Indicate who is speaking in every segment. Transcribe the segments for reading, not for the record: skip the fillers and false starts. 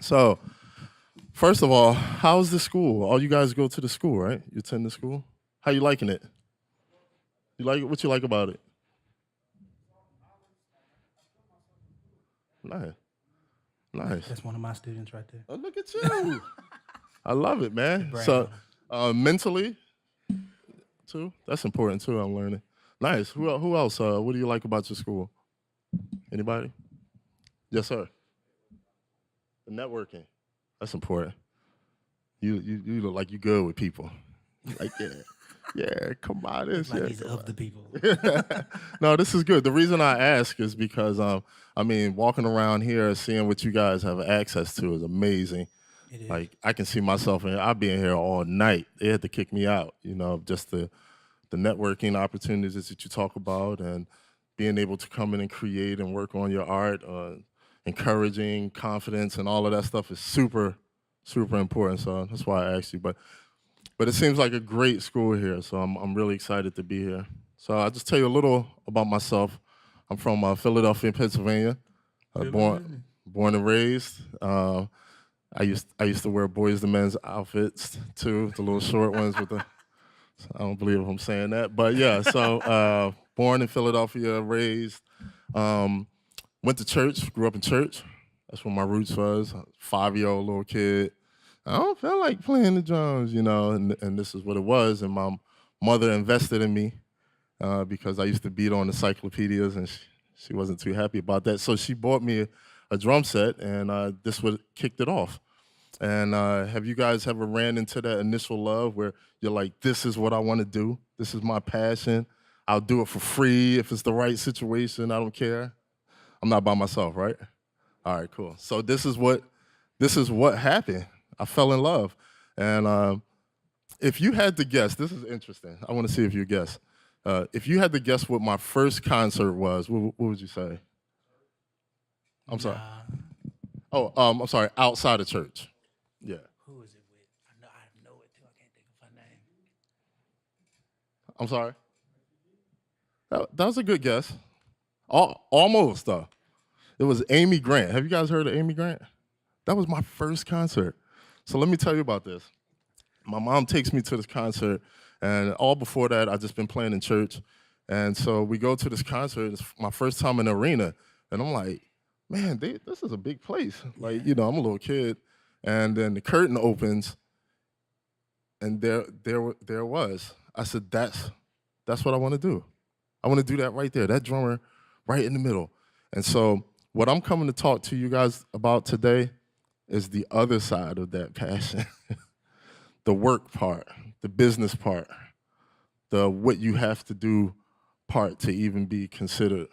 Speaker 1: So, first of all, how's the school? All you guys go to the school, right? You attend the school. How you liking it? You like it? What you like about it? Nice, nice.
Speaker 2: That's one of my students right there.
Speaker 1: Oh, look at you! I love it,
Speaker 2: The
Speaker 1: man.
Speaker 2: brag
Speaker 1: So,
Speaker 2: on him.
Speaker 1: mentally too. That's important too. I'm learning. Nice. Who else? What do you like about your school? Anybody? Yes, sir. The networking. That's important. You look like you good with people. Like yeah. Come on,
Speaker 2: Looks
Speaker 1: this
Speaker 2: like
Speaker 1: yeah.
Speaker 2: he's of the people.
Speaker 1: No, this is good. The reason I ask is because I mean, walking around here, seeing what you guys have access to is amazing.
Speaker 2: It is.
Speaker 1: Like I can see myself in. I'll be in here all night. They had to kick me out. Just the networking opportunities that you talk about and being able to come in and create and work on your art, encouraging confidence and all of that stuff is super important. So that's why I asked you. But it seems like a great school here, so I'm really excited to be here. So I'll just tell you a little about myself. I'm from Philadelphia, Pennsylvania. Born and raised. I used to wear boys to men's outfits too, the little short ones with the. I don't believe I'm saying that, but yeah. So born in Philadelphia, raised. Um, Went to church. Grew up in church. That's where my roots was. 5-year-old little kid. I don't feel like playing the drums, and this is what it was. And my mother invested in me because I used to beat on encyclopedias, and she wasn't too happy about that. So she bought me a drum set, and this what kicked it off. And have you guys ever ran into that initial love where you're like, this is what I want to do. This is my passion. I'll do it for free if it's the right situation. I don't care. I'm not by myself, right? All right, cool. So this is what happened. I fell in love, and if you had to guess, this is interesting. I want to see if you guess. If you had to guess what my first concert was, what would you say? I'm sorry.
Speaker 2: Nah.
Speaker 1: Oh, I'm sorry. Outside of church. Yeah.
Speaker 2: Who is it with? I know it too. I can't think of her name.
Speaker 1: I'm sorry. That was a good guess. Almost though. It was Amy Grant. Have you guys heard of Amy Grant? That was my first concert. So let me tell you about this. My mom takes me to this concert, and all before that, I just been playing in church. And so we go to this concert. It's my first time in the arena, and I'm like, man, this is a big place. Like, I'm a little kid, and then the curtain opens, and there it was. I said, that's what I want to do. I want to do that right there. That drummer, right in the middle. And so what I'm coming to talk to you guys about today is the other side of that passion. The work part, the business part, the what you have to do part to even be considered.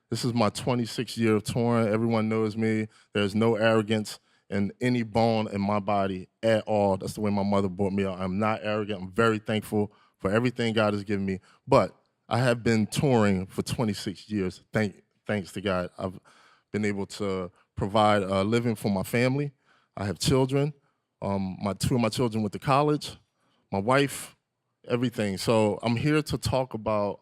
Speaker 1: This is my 26th year of touring. Everyone knows me. There's no arrogance in any bone in my body at all. That's the way my mother brought me up. I'm not arrogant. I'm very thankful for everything God has given me. But I have been touring for 26 years. Thanks to God. I've been able to provide a living for my family. I have children. Two of my children went to college. My wife, everything. So I'm here to talk about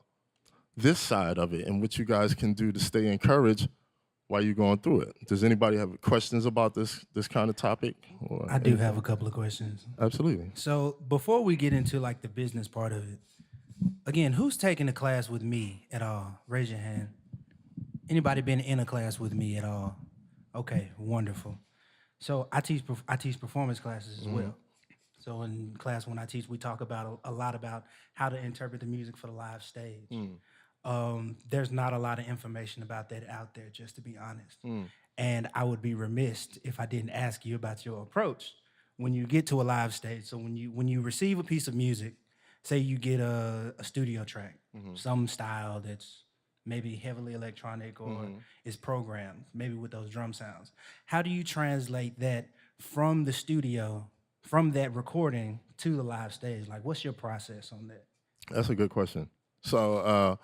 Speaker 1: this side of it and what you guys can do to stay encouraged while you're going through it. Does anybody have questions about this kind of topic? Or
Speaker 2: I do have a couple of questions.
Speaker 1: Absolutely.
Speaker 2: So before we get into like the business part of it, again, who's taking a class with me at all? Raise your hand. Anybody been in a class with me at all? Okay, wonderful. So I teach performance classes as well. So in class when I teach, we talk about a lot about how to interpret the music for the live stage. There's not a lot of information about that out there, just to be honest. And I would be remiss if I didn't ask you about your approach when you get to a live stage. So when you receive a piece of music, say you get a studio track, some style that's maybe heavily electronic or is programmed, maybe with those drum sounds. How do you translate that from the studio, from that recording to the live stage? Like, what's your process on that?
Speaker 1: That's a good question. So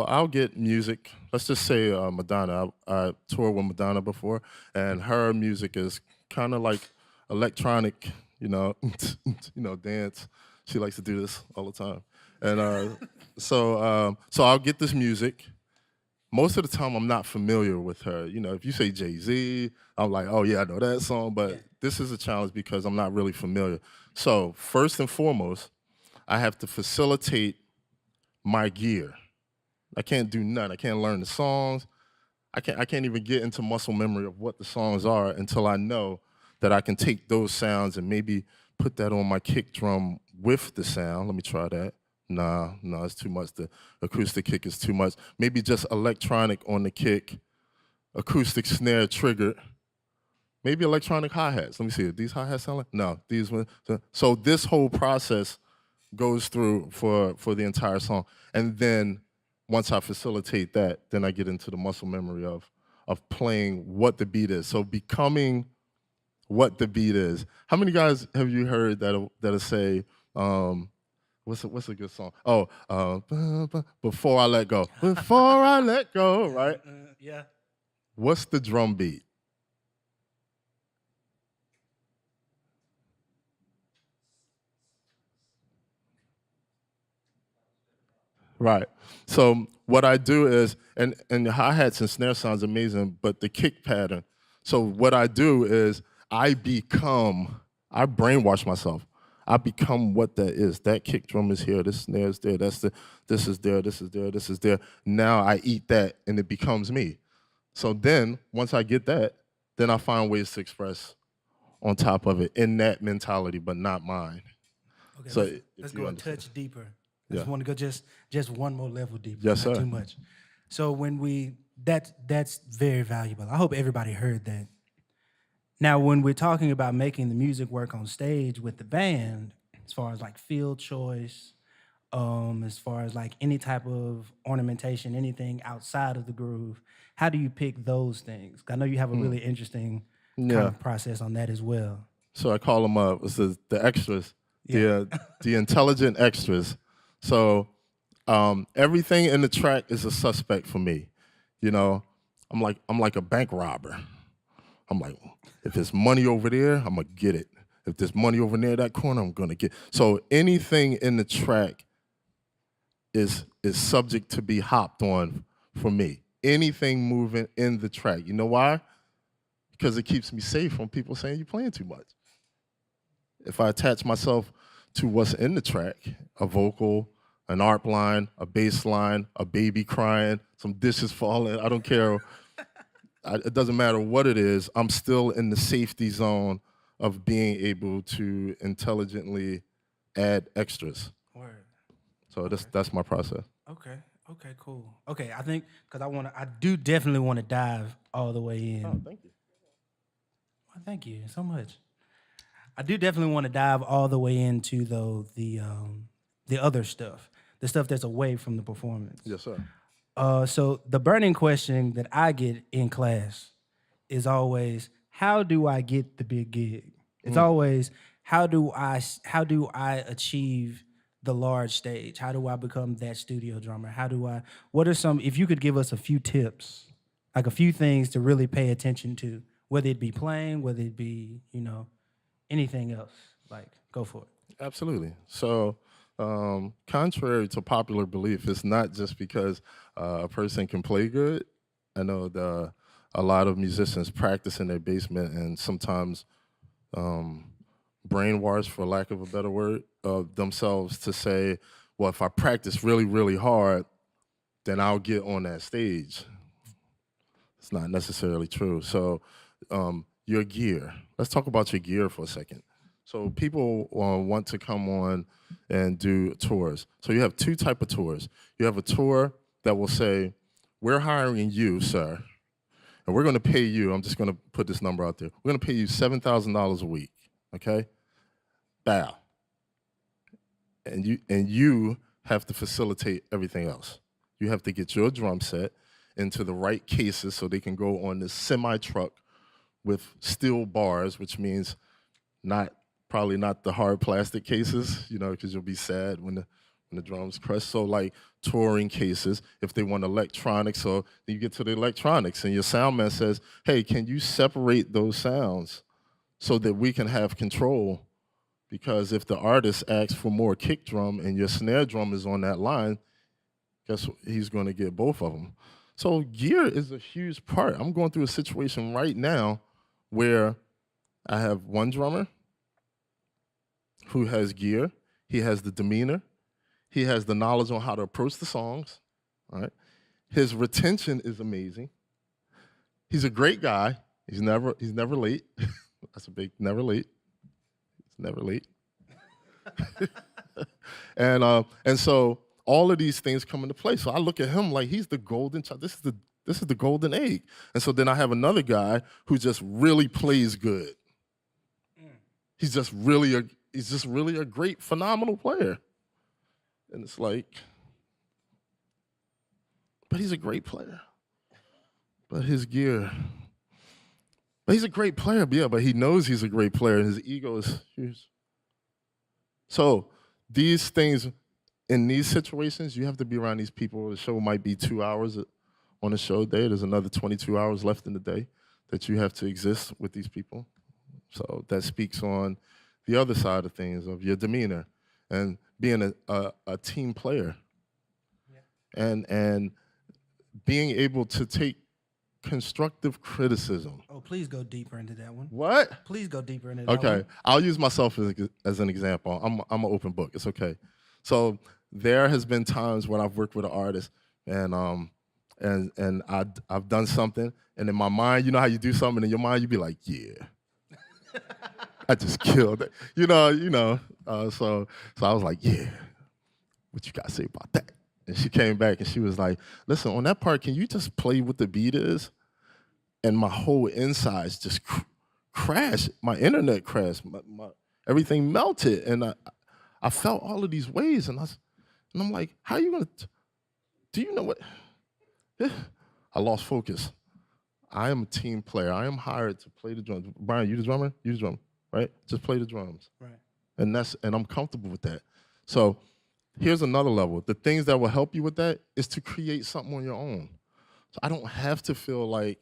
Speaker 1: I'll get music. Let's just say Madonna. I toured with Madonna before, and her music is kind of like electronic, dance. She likes to do this all the time, and so I'll get this music, most of the time I'm not familiar with her. You know, if you say Jay-Z, I'm like, oh yeah, I know that song, but
Speaker 2: Yeah.
Speaker 1: this is a challenge because I'm not really familiar. So first and foremost, I have to facilitate my gear. I can't do none. I can't learn the songs. I can't even get into muscle memory of what the songs are until I know that I can take those sounds and maybe put that on my kick drum with the sound. Let me try that. Nah, no, it's too much. The acoustic kick is too much. Maybe just electronic on the kick, acoustic snare triggered, maybe electronic hi-hats. Let me see. These hi-hats sound like? No, these ones. So this whole process goes through for the entire song. And then once I facilitate that, then I get into the muscle memory of playing what the beat is. So becoming what the beat is. How many guys have you heard that'll say, what's a good song? Oh, Before I Let Go. Before I Let Go, right?
Speaker 2: Yeah.
Speaker 1: What's the drum beat? Right. So what I do is, and the hi-hats and snare sounds amazing, but the kick pattern. So what I do is I brainwash myself. I become what that is. That kick drum is here, this snare is there, this is there, this is there, this is there. Now I eat that and it becomes me. So then once I get that, then I find ways to express on top of it in that mentality, but not mine.
Speaker 2: Okay,
Speaker 1: So
Speaker 2: let's
Speaker 1: if you
Speaker 2: go a
Speaker 1: understand.
Speaker 2: touch deeper. I
Speaker 1: Yeah.
Speaker 2: just want to go just one more level deeper,
Speaker 1: Yes,
Speaker 2: not
Speaker 1: sir.
Speaker 2: too much. So when that's very valuable. I hope everybody heard that. Now, when we're talking about making the music work on stage with the band, as far as like field choice, as far as like any type of ornamentation, anything outside of the groove, how do you pick those things? I know you have a really interesting kind
Speaker 1: Yeah.
Speaker 2: of process on that as well.
Speaker 1: So I call them the extras,
Speaker 2: Yeah.
Speaker 1: the intelligent extras. So everything in the track is a suspect for me. You know, I'm like a bank robber. I'm like, if there's money over there, I'm gonna get it. If there's money over near that corner, I'm gonna get. So anything in the track is subject to be hopped on for me. Anything moving in the track. You know why? Because it keeps me safe from people saying you're playing too much. If I attach myself to what's in the track, a vocal, an ARP line, a bass line, a baby crying, some dishes falling, I don't care. It doesn't matter what it is, I'm still in the safety zone of being able to intelligently add extras.
Speaker 2: Word.
Speaker 1: So that's my process.
Speaker 2: Okay. Okay. Cool. Okay. I think because I do definitely want to dive all the way in.
Speaker 1: Oh, thank you.
Speaker 2: Well, thank you so much. I do definitely want to dive all the way into though the other stuff, the stuff that's away from the performance.
Speaker 1: Yes, sir.
Speaker 2: So the burning question that I get in class is always, how do I get the big gig? It's always, how do I achieve the large stage? How do I become that studio drummer? What are some, if you could give us a few tips, like a few things to really pay attention to, whether it be playing, whether it be, anything else, like go for it.
Speaker 1: Absolutely. So, contrary to popular belief, it's not just because a person can play good. I know a lot of musicians practice in their basement and sometimes brainwash, for lack of a better word, themselves to say, well, if I practice really, really hard, then I'll get on that stage. It's not necessarily true. So, your gear. Let's talk about your gear for a second. So people want to come on and do tours. So you have two type of tours. You have a tour that will say, "We're hiring you, sir, and we're going to pay you." I'm just going to put this number out there. We're going to pay you $7,000 a week. Okay, bow, and you have to facilitate everything else. You have to get your drum set into the right cases so they can go on this semi truck with steel bars, which means probably not the hard plastic cases, because you'll be sad when the drums crush. So like touring cases, if they want electronics, so you get to the electronics and your sound man says, "Hey, can you separate those sounds so that we can have control?" Because if the artist asks for more kick drum and your snare drum is on that line, guess what? He's going to get both of them. So gear is a huge part. I'm going through a situation right now where I have one drummer who has gear. He has the demeanor. He has the knowledge on how to approach the songs. All right. His retention is amazing. He's a great guy. He's never late. That's a big never late. He's never late. And so all of these things come into play. So I look at him like he's the golden child. This is the golden egg. And so then I have another guy who just really plays good. He's just really a great, phenomenal player. And it's like, but he's a great player. But his gear. But he's a great player, yeah, but he knows he's a great player and his ego is huge. So these things, in these situations, you have to be around these people. The show might be 2 hours on a show day. There's another 22 hours left in the day that you have to exist with these people. So that speaks on the other side of things, of your demeanor and being a team player. Yeah. And being able to take constructive criticism.
Speaker 2: Oh, please go deeper into that one.
Speaker 1: What?
Speaker 2: Please go deeper into that one.
Speaker 1: Okay, I'll use myself as an example. I'm an open book. It's okay. So there has been times when I've worked with an artist and I've done something, and in my mind, you know how you do something, and in your mind you be like, yeah, I just killed it. So I was like, yeah, what you got to say about that? And she came back and she was like, listen, on that part, can you just play what the beat is? And my whole insides just crashed. My internet crashed. My everything melted. And I felt all of these waves. And I'm like, how are you going to, do you know what? I lost focus. I am a team player. I am hired to play the drums. Brian, you the drummer? You the drummer, right? Just play the drums.
Speaker 2: Right.
Speaker 1: And I'm comfortable with that. So here's another level. The things that will help you with that is to create something on your own. So I don't have to feel like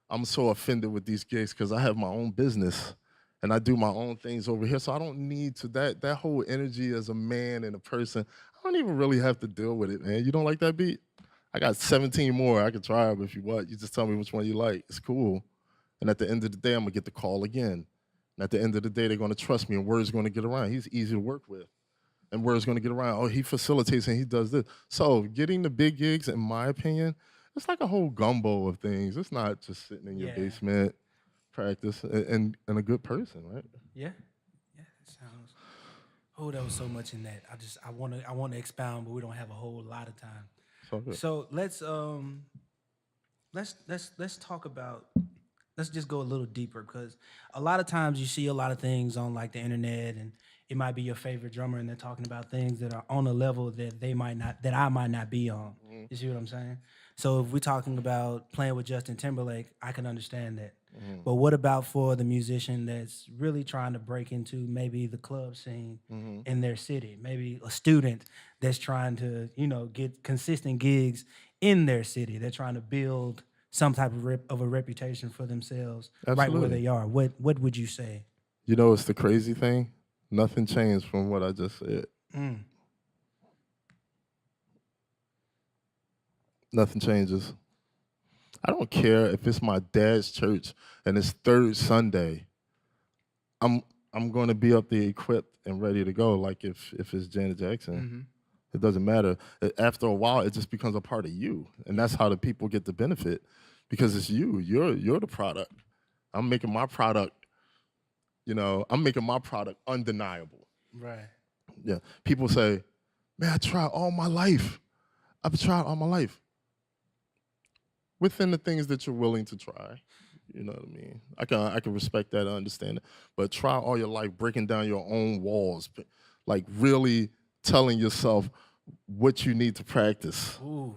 Speaker 1: I'm so offended with these gigs because I have my own business and I do my own things over here. So I don't need to, that whole energy as a man and a person, I don't even really have to deal with it, man. You don't like that beat? I got 17 more. I can try them if you want. You just tell me which one you like. It's cool. And at the end of the day, I'm going to get the call again. And at the end of the day, they're going to trust me and word's going to get around. He's easy to work with. And word's going to get around. Oh, he facilitates and he does this. So getting the big gigs, in my opinion, it's like a whole gumbo of things. It's not just sitting in your basement, practice, and a good person, right?
Speaker 2: Yeah. Yeah, that sounds. Oh, there was so much in that. I want to expound, but we don't have a whole lot of time. So let's talk about. Let's just go a little deeper because a lot of times you see a lot of things on like the internet, and it might be your favorite drummer, and they're talking about things that are on a level that I might not be on. Mm-hmm. You see what I'm saying? So if we're talking about playing with Justin Timberlake, I can understand that. Mm-hmm. But what about for the musician that's really trying to break into maybe the club scene in their city? Maybe a student that's trying to, get consistent gigs in their city. They're trying to build some type of a reputation for themselves. Absolutely. Right where they are. What would you say?
Speaker 1: It's the crazy thing. Nothing changed from what I just said. Nothing changes. I don't care if it's my dad's church and it's third Sunday. I'm going to be up there equipped and ready to go. Like if it's Janet Jackson, it doesn't matter. After a while, it just becomes a part of you, and that's how the people get the benefit because it's you. You're the product. I'm making my product. I'm making my product undeniable.
Speaker 2: Right.
Speaker 1: Yeah. People say, "Man, I tried all my life. I've tried all my life." Within the things that you're willing to try. You know what I mean? I can respect that and understand it. But try all your life breaking down your own walls, like really telling yourself what you need to practice.
Speaker 2: Ooh.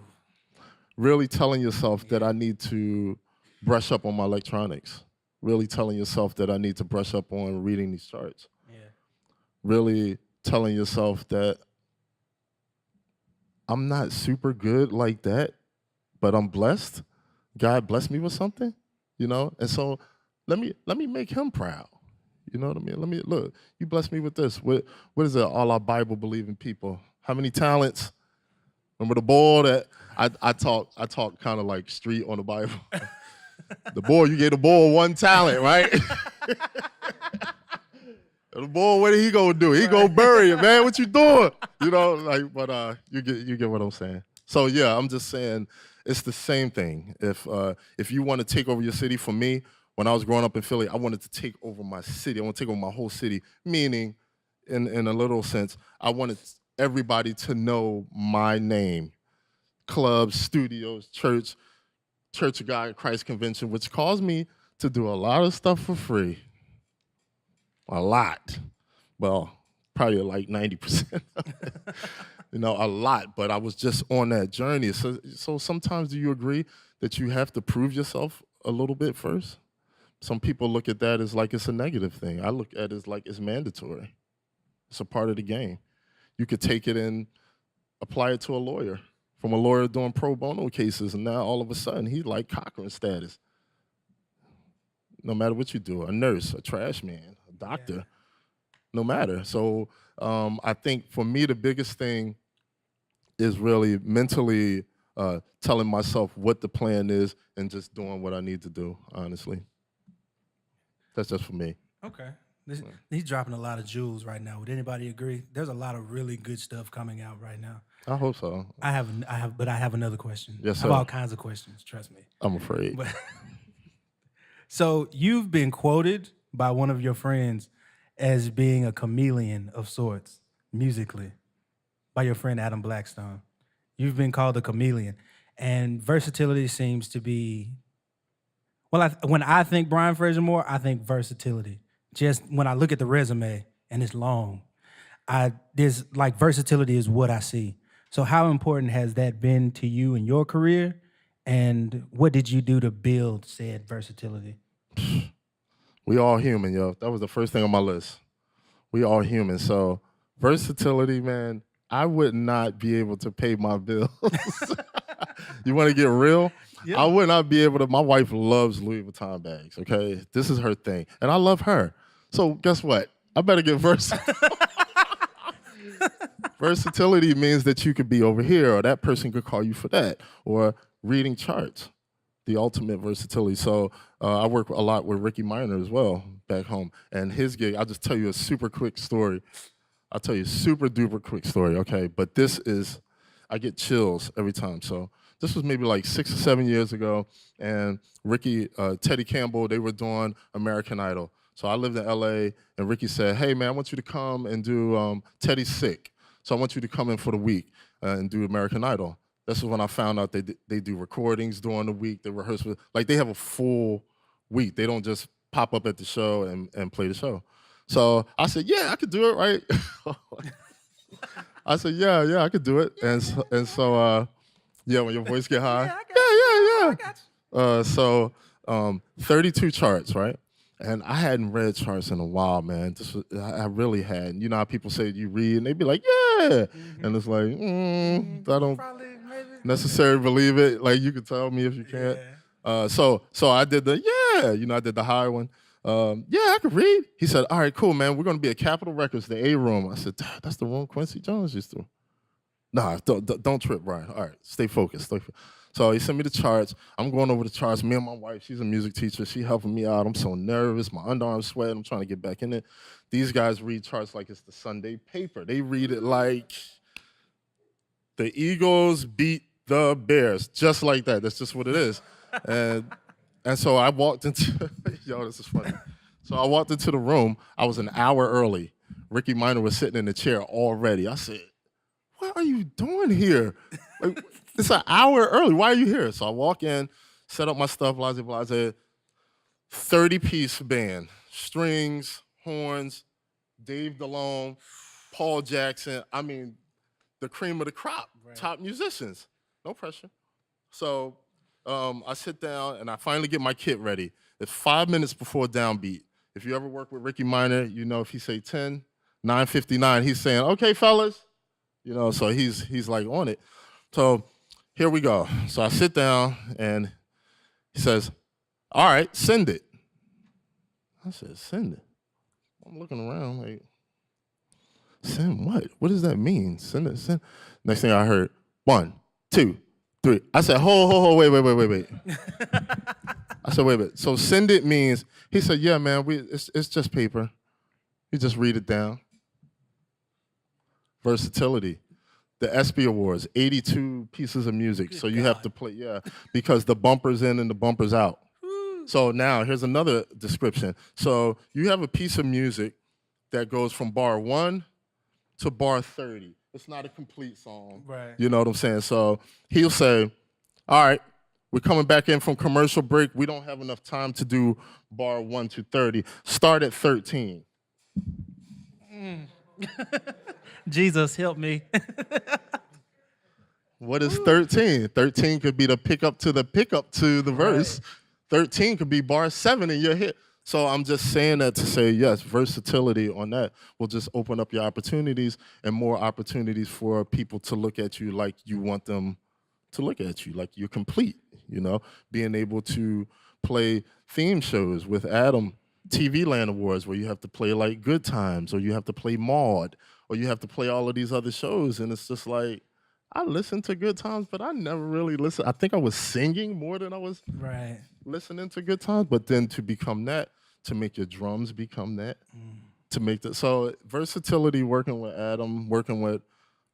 Speaker 1: Really telling yourself that I need to brush up on my electronics. Really telling yourself that I need to brush up on reading these charts.
Speaker 2: Yeah.
Speaker 1: Really telling yourself that I'm not super good like that, but I'm blessed. God blessed me with something, and so let me make him proud. You know what I mean? Look, you blessed me with this. What is it? All our Bible believing people. How many talents? Remember the bull that I talk kind of like street on the Bible. The bull, you gave the bull one talent, right? The bull, what he gonna do? He gonna bury it, man. What you doing? You know, like, but you get what I'm saying. So yeah, I'm just saying it's the same thing. If you want to take over your city, for me, when I was growing up in Philly, I wanted to take over my city. I want to take over my whole city, meaning, in a little sense, I wanted everybody to know my name. Clubs, studios, Church of God Christ Convention, which caused me to do a lot of stuff for free. A lot. Well, probably like 90%. You know, a lot. But I was just on that journey. So sometimes do you agree that you have to prove yourself a little bit first? Some people look at that as like it's a negative thing. I look at it as like it's mandatory. It's a part of the game. You could take it and apply it to a lawyer. From a lawyer doing pro bono cases, and now all of a sudden he's like Cochran status. No matter what you do, a nurse, a trash man, a doctor, no matter. So I think for me the biggest thing is really mentally telling myself what the plan is and just doing what I need to do, honestly. That's just for me.
Speaker 2: Okay. He's dropping a lot of jewels right now. Would anybody agree? There's a lot of really good stuff coming out right now.
Speaker 1: I hope so.
Speaker 2: I have another question.
Speaker 1: Yes,
Speaker 2: I have
Speaker 1: sir.
Speaker 2: all kinds of questions. Trust me.
Speaker 1: I'm afraid.
Speaker 2: But so you've been quoted by one of your friends as being a chameleon of sorts, musically, by your friend Adam Blackstone. You've been called a chameleon, and versatility seems to be. Well, when I think Brian Frasier-Moore, I think versatility. Just when I look at the resume and it's long, there's like versatility is what I see. So how important has that been to you in your career? And what did you do to build said versatility?
Speaker 1: We all human, yo. That was the first thing on my list. We all human. So versatility, man, I would not be able to pay my bills. You want to get real? Yeah. I would not be able to. My wife loves Louis Vuitton bags, okay? This is her thing. And I love her. So guess what? I better get versatile. Versatility means that you could be over here, or that person could call you for that, or reading charts, the ultimate versatility. So I work a lot with Ricky Minor as well back home. And his gig, I'll just tell you a super quick story. I'll tell you a super duper quick story, okay? But this is, I get chills every time. So this was maybe like 6 or 7 years ago, and Ricky, Teddy Campbell, they were doing American Idol. So I lived in LA, and Ricky said, hey man, I want you to come and do Teddy's sick. So I want you to come in for the week and do American Idol. This is when I found out they do recordings during the week. They rehearse with, like they have a full week. They don't just pop up at the show and play the show. So I said, yeah, I could do it, right? I said, yeah, I could do it. And so yeah, when your voice get high. Yeah. I got you. 32 charts, right? And I hadn't read charts in a while, man. I really hadn't. You know how people say you read, and they be like, yeah. Mm-hmm. And it's like, I don't necessarily believe it. Like, you can tell me if you can't. Yeah. So I did I did the higher one. Yeah, I could read. He said, all right, cool, man. We're going to be at Capitol Records, the A room. I said, that's the room Quincy Jones used to. Nah, don't trip, Brian. All right, stay focused. So he sent me the charts. I'm going over the charts. Me and my wife, she's a music teacher. She helping me out. I'm so nervous. My underarms sweating. I'm trying to get back in it. These guys read charts like it's the Sunday paper. They read it like the Eagles beat the Bears, just like that. That's just what it is. And so I walked into, yo, this is funny. So I walked into the room. I was an hour early. Ricky Minor was sitting in the chair already. I said, what are you doing here? Like, it's an hour early. Why are you here? So I walk in, set up my stuff, blase, 30-piece band. Strings, horns, Dave DeLone, Paul Jackson. I mean, the cream of the crop, right. Top musicians. No pressure. So I sit down, and I finally get my kit ready. It's 5 minutes before downbeat. If you ever work with Ricky Minor, you know if he say 10, 9:59, he's saying, okay, fellas. You know, so he's like on it. So here we go. So I sit down, and he says, all right, send it. I said, send it. I'm looking around like, send what? What does that mean? Send it, send. Next thing I heard, 1, 2, 3. I said, hold, wait. I said, wait. So send it means, he said, yeah, man, it's just paper. You just read it down. Versatility. The ESPY Awards, 82 pieces of music.
Speaker 2: Good
Speaker 1: so you have
Speaker 2: God.
Speaker 1: to play, because the bumper's in and the bumper's out. So now here's another description. So you have a piece of music that goes from bar 1 to bar 30. It's not a complete song.
Speaker 2: Right.
Speaker 1: You know what I'm saying? So he'll say, all right, we're coming back in from commercial break. We don't have enough time to do bar 1 to 30. Start at 13.
Speaker 2: Jesus, help me.
Speaker 1: What is 13? 13 could be the pickup to the verse. 13 could be bar 7 and you're hit. So I'm just saying that to say, yes, versatility on that will just open up your opportunities and more opportunities for people to look at you like you want them to look at you, like you're complete, being able to play theme shows with Adam TV Land Awards where you have to play like Good Times or you have to play Maud or you have to play all of these other shows. And it's just like, I listened to Good Times, but I never really listened. I think I was singing more than I was
Speaker 2: Right.
Speaker 1: listening to Good Times, but then to become that, to make your drums become that, to make that. So versatility, working with Adam, working with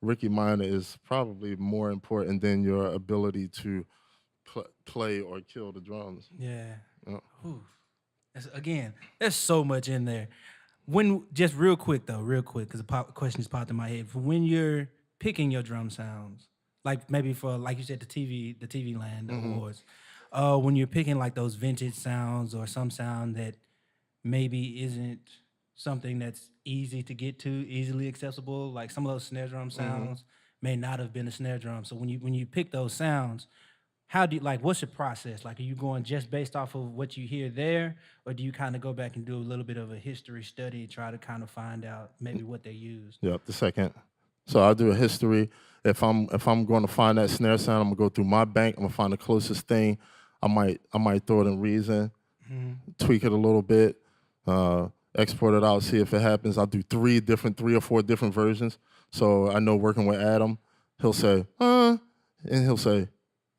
Speaker 1: Ricky Minor is probably more important than your ability to play or kill the drums.
Speaker 2: Yeah.
Speaker 1: Yeah.
Speaker 2: Ooh. Again, there's so much in there. Just real quick, because the questions popped in my head. For when you're picking your drum sounds, like maybe for, like you said, the TV Land Awards, when you're picking like those vintage sounds or some sound that maybe isn't something that's easy to get to, easily accessible, like some of those snare drum sounds may not have been a snare drum. So when you pick those sounds, how do you, what's your process? Like, are you going just based off of what you hear there, or do you kind of go back and do a little bit of a history study, try to kind of find out maybe what they used?
Speaker 1: Yep, the second. So I'll do a history. If I'm going to find that snare sound, I'm gonna go through my bank. I'm gonna find the closest thing. I might throw it in Reason, tweak it a little bit, export it out, see if it happens. I'll do 3 or 4 different versions. So I know working with Adam, he'll say, and he'll say,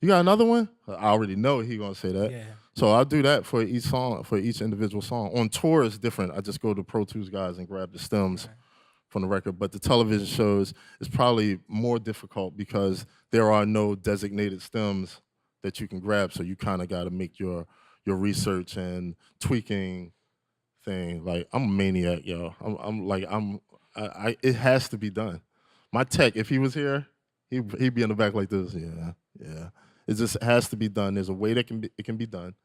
Speaker 1: you got another one? I already know he gonna say that.
Speaker 2: Yeah.
Speaker 1: So I'll do that for each song, for each individual song. On tour it's different. I just go to Pro Tools guys and grab the stems from the record. But the television shows is probably more difficult because there are no designated stems that you can grab. So you kind of got to make your research and tweaking thing. Like, I'm a maniac, yo. It has to be done. My tech, if he was here, he'd be in the back like this. Yeah. It just has to be done. There's a way that it can be done,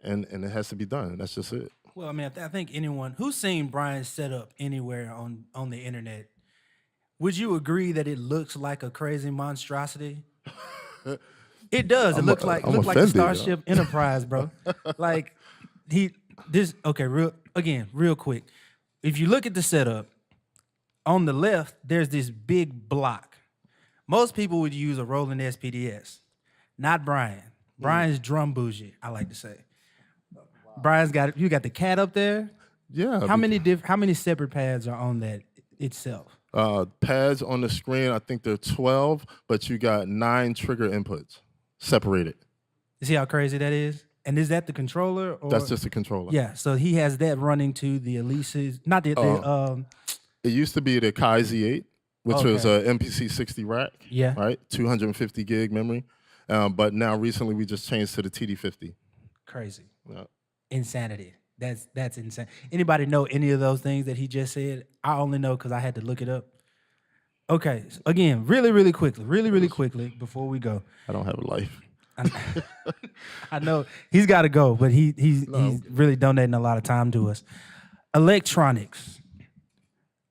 Speaker 1: and it has to be done. That's just it.
Speaker 2: Well, I mean, I think anyone who's seen Brian's setup anywhere on the internet, would you agree that it looks like a crazy monstrosity? It does. It looks like the
Speaker 1: offended,
Speaker 2: Starship Enterprise, bro. Like real quick. If you look at the setup, on the left, there's this big block. Most people would use a Roland SPDS. Not Brian. Brian's drum bougie, I like to say. Brian's got the cat up there.
Speaker 1: Yeah.
Speaker 2: How many separate pads are on that itself?
Speaker 1: Pads on the screen, I think they're 12, but you got 9 trigger inputs separated.
Speaker 2: You see how crazy that is? And is that the controller? Or?
Speaker 1: That's just the controller.
Speaker 2: Yeah, so he has that running to the Elise's, not the
Speaker 1: It used to be the Kai Z8, which was
Speaker 2: Okay.
Speaker 1: a MPC 60 rack.
Speaker 2: Yeah.
Speaker 1: Right? 250 gig memory. But now recently we just changed to the TD50.
Speaker 2: Crazy.
Speaker 1: Yeah.
Speaker 2: Insanity. That's insane. Anybody know any of those things that he just said? I only know because I had to look it up. Okay, so again, really quickly before we go.
Speaker 1: I don't have a life.
Speaker 2: I know he's got to go, but he's really donating a lot of time to us. Electronics.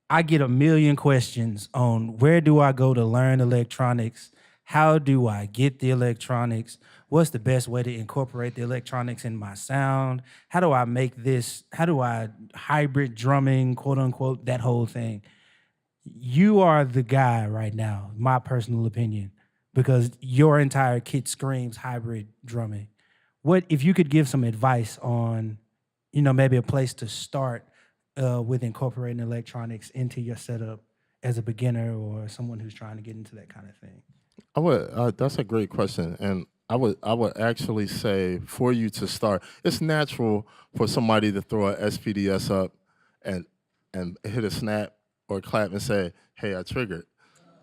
Speaker 2: I get a million questions on where do I go to learn electronics? How do I get the electronics? What's the best way to incorporate the electronics in my sound? How do I make this? How do I hybrid drumming, quote unquote, that whole thing? You are the guy right now, my personal opinion, because your entire kit screams hybrid drumming. What if you could give some advice on, maybe a place to start with incorporating electronics into your setup as a beginner or someone who's trying to get into that kind of thing?
Speaker 1: I would. That's a great question, and I would actually say for you to start, it's natural for somebody to throw a SPDS up and hit a snap or clap and say, "Hey, I triggered."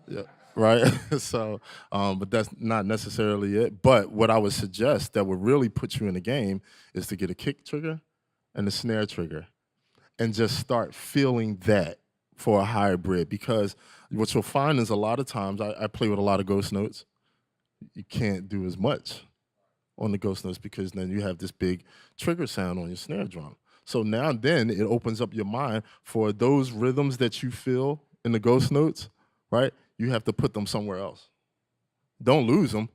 Speaker 1: Yeah, right. So, but that's not necessarily it. But what I would suggest that would really put you in the game is to get a kick trigger and a snare trigger, and just start feeling that for a hybrid. Because what you'll find is a lot of times I play with a lot of ghost notes. You can't do as much on the ghost notes because then you have this big trigger sound on your snare drum. So now and then it opens up your mind for those rhythms that you feel in the ghost notes, right? You have to put them somewhere else. Don't lose them,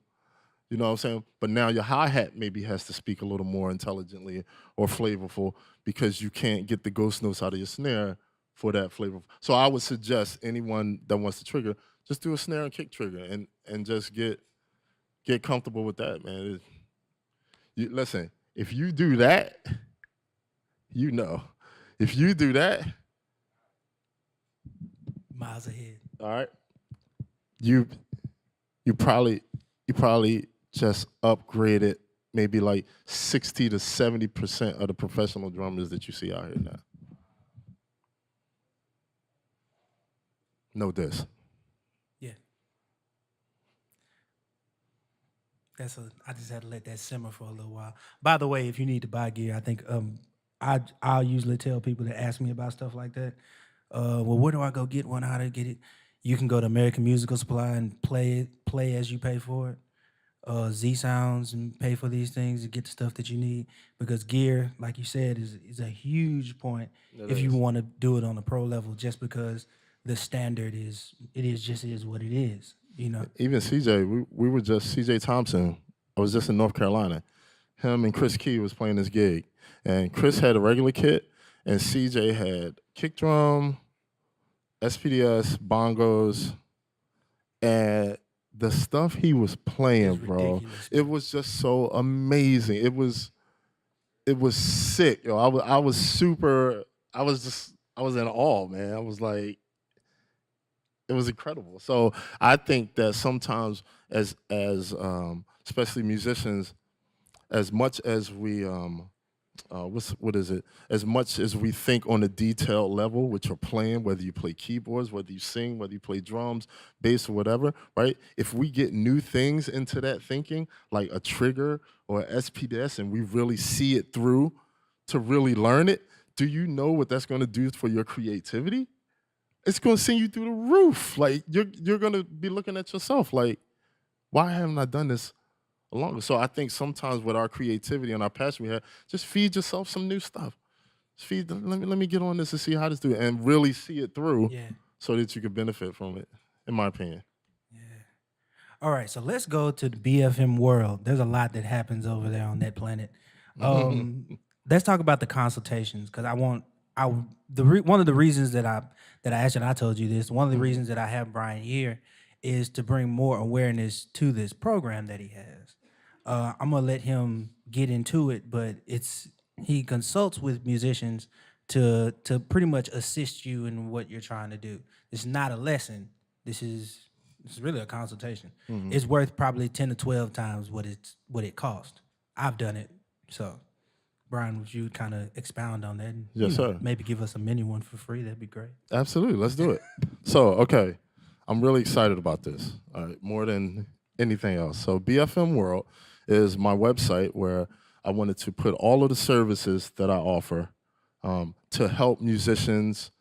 Speaker 1: you know what I'm saying? But now your hi-hat maybe has to speak a little more intelligently or flavorful because you can't get the ghost notes out of your snare for that flavor. So I would suggest anyone that wants to trigger, just do a snare and kick trigger and just get comfortable with that, man. Listen, if you do that, you know. If you do that,
Speaker 2: Miles ahead.
Speaker 1: all right, you you probably you probably just upgraded maybe like 60 to 70% of the professional drummers that you see out here now. Know this.
Speaker 2: Yeah. I just had to let that simmer for a little while. By the way, if you need to buy gear, I think I'll usually tell people that ask me about stuff like that. Well, where do I go get one? How to get it? You can go to American Musical Supply and play as you pay for it. Z Sounds and pay for these things to get the stuff that you need because gear, like you said, is a huge point
Speaker 1: It
Speaker 2: if you
Speaker 1: is.
Speaker 2: want to do it on a pro level. Just because the standard is what it is. You know.
Speaker 1: Even CJ, we were just CJ Thompson. I was just in North Carolina. Him and Chris Key was playing this gig, and Chris had a regular kit, and CJ had kick drum, SPDS, bongos, and the stuff he was playing,
Speaker 2: It's
Speaker 1: bro,
Speaker 2: ridiculous.
Speaker 1: it was just so amazing. It was sick, yo. I was super. I was in awe, man. I was like, it was incredible. So I think that sometimes, as especially musicians, as much as we what is it? As much as we think on a detailed level, which you're playing, whether you play keyboards, whether you sing, whether you play drums, bass, or whatever, right? If we get new things into that thinking, like a trigger or SPDS, and we really see it through to really learn it, do you know what that's going to do for your creativity? It's going to send you through the roof. Like you're going to be looking at yourself like, why haven't I done this longer? So I think sometimes with our creativity and our passion we have, just feed yourself some new stuff. Just let me get on this and see how this do, and really see it through
Speaker 2: Yeah.
Speaker 1: so that you can benefit from it, in my opinion.
Speaker 2: All right, so let's go to the BFM world. There's a lot that happens over there on that planet. Let's talk about the consultations because one of the reasons that I actually I told you this. One of the reasons that I have Brian here is to bring more awareness to this program that he has. I'm gonna let him get into it, but he consults with musicians to pretty much assist you in what you're trying to do. It's not a lesson. This is really a consultation. It's worth probably 10 to 12 times what it cost. I've done it. So, Brian, would you kind of expound on that and
Speaker 1: Yes, sir.
Speaker 2: maybe give us a mini one for free? That'd be great.
Speaker 1: Absolutely, let's do it. So, okay, I'm really excited about this. All right, more than anything else. So, BFM World is my website where I wanted to put all of the services that I offer to help musicians,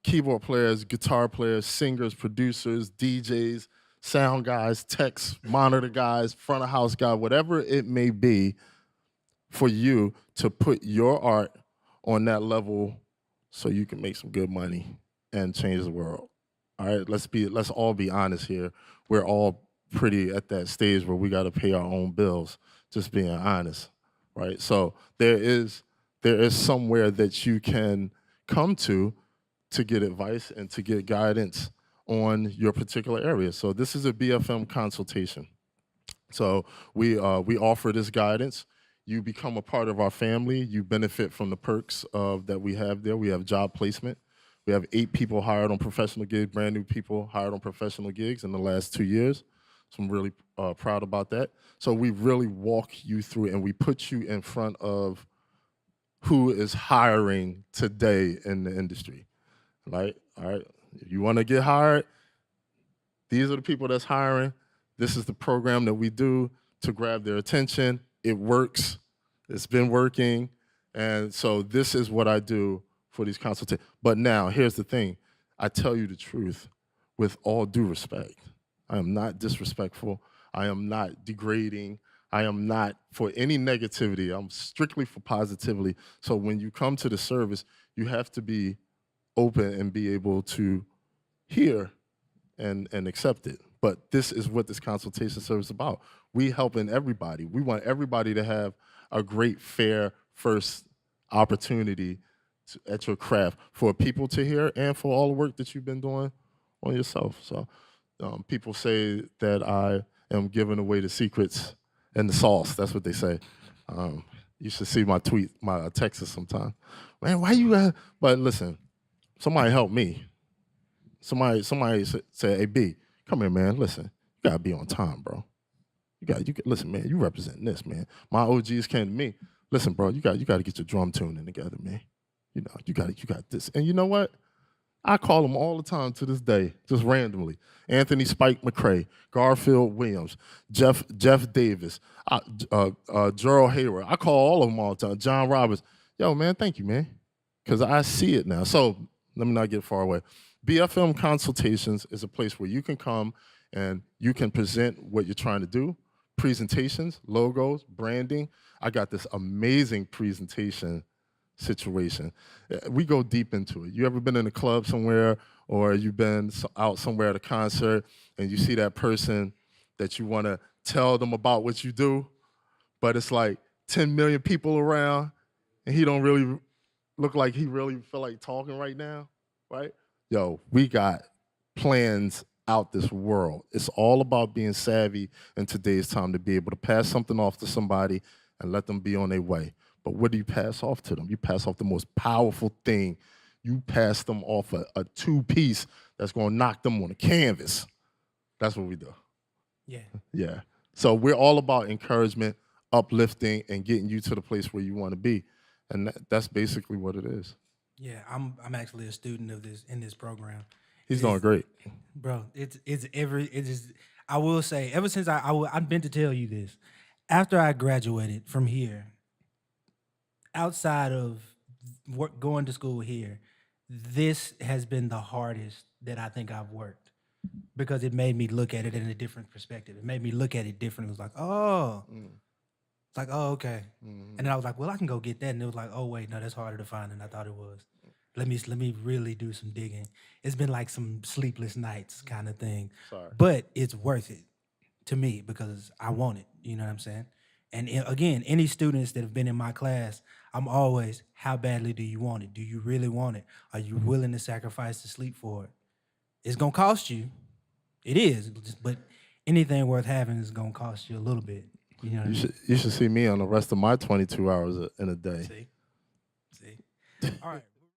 Speaker 1: keyboard players, guitar players, singers, producers, DJs, sound guys, techs, monitor guys, front of house guy, whatever it may be, for you to put your art on that level so you can make some good money and change the world. All right, let's all be honest here. We're all pretty at that stage where we got to pay our own bills, just being honest, right? So there is somewhere that you can come to get advice and to get guidance on your particular area. So this is a BFM consultation. So we offer this guidance. You become a part of our family. You benefit from the perks of that we have there. We have job placement. We have 8 people hired on professional gigs, brand new people hired on professional gigs in the last 2 years. So I'm really proud about that. So we really walk you through it, and we put you in front of who is hiring today in the industry, right? All right. If you want to get hired, these are the people that's hiring. This is the program that we do to grab their attention. It works. It's been working. And so this is what I do for these consultations. But now, here's the thing. I tell you the truth with all due respect. I am not disrespectful. I am not degrading. I am not for any negativity. I'm strictly for positivity. So when you come to the service, you have to be open and be able to hear and accept it. But this is what this consultation service is about. We helping everybody. We want everybody to have a great, fair first opportunity at your craft for people to hear and for all the work that you've been doing on yourself. So people say that I am giving away the secrets and the sauce. That's what they say. You should see my tweet, my texts sometimes. Man, why you? But listen, somebody help me. Somebody say, "Hey B, come here, man. Listen, you gotta be on time, bro. You listen, man. You represent this, man. My OGs came to me. Listen, bro, you got to get your drum tuning together, man. You know, you got this. And you know what? I call them all the time to this day, just randomly. Anthony Spike McCray, Garfield Williams, Jeff Davis, Gerald Hayward. I call all of them all the time. John Roberts. Yo, man, thank you, man, because I see it now. So let me not get far away. BFM Consultations is a place where you can come and you can present what you're trying to do, presentations, logos, branding. I got this amazing presentation situation. We go deep into it. You ever been in a club somewhere or you've been out somewhere at a concert and you see that person that you want to tell them about what you do, but it's like 10 million people around and he don't really look like he really feel like talking right now, right? Yo, we got plans out this world. It's all about being savvy in today's time to be able to pass something off to somebody and let them be on their way. But what do you pass off to them? You pass off the most powerful thing. You pass them off a two-piece that's going to knock them on the canvas. That's what we do.
Speaker 2: Yeah.
Speaker 1: Yeah. So we're all about encouragement, uplifting, and getting you to the place where you want to be. And that's basically what it is.
Speaker 2: Yeah, I'm actually a student of this in this program.
Speaker 1: He's doing great.
Speaker 2: Bro, I will say, ever since I've been to tell you this, after I graduated from here, outside of going to school here, this has been the hardest that I think I've worked because it made me look at it in a different perspective. It made me look at it differently. It was like, oh, it's like, oh, okay. And then I was like, well, I can go get that. And it was like, oh, wait, no, that's harder to find than I thought it was. Let me really do some digging. It's been like some sleepless nights kind of thing.
Speaker 1: Sorry.
Speaker 2: But it's worth it to me because I want it. You know what I'm saying? And again, any students that have been in my class, I'm always, how badly do you want it? Do you really want it? Are you willing to sacrifice the sleep for it? It's going to cost you. It is. But anything worth having is going to cost you a little bit. You know what I mean?
Speaker 1: You should see me on the rest of my 22 hours in a day.
Speaker 2: See? All right.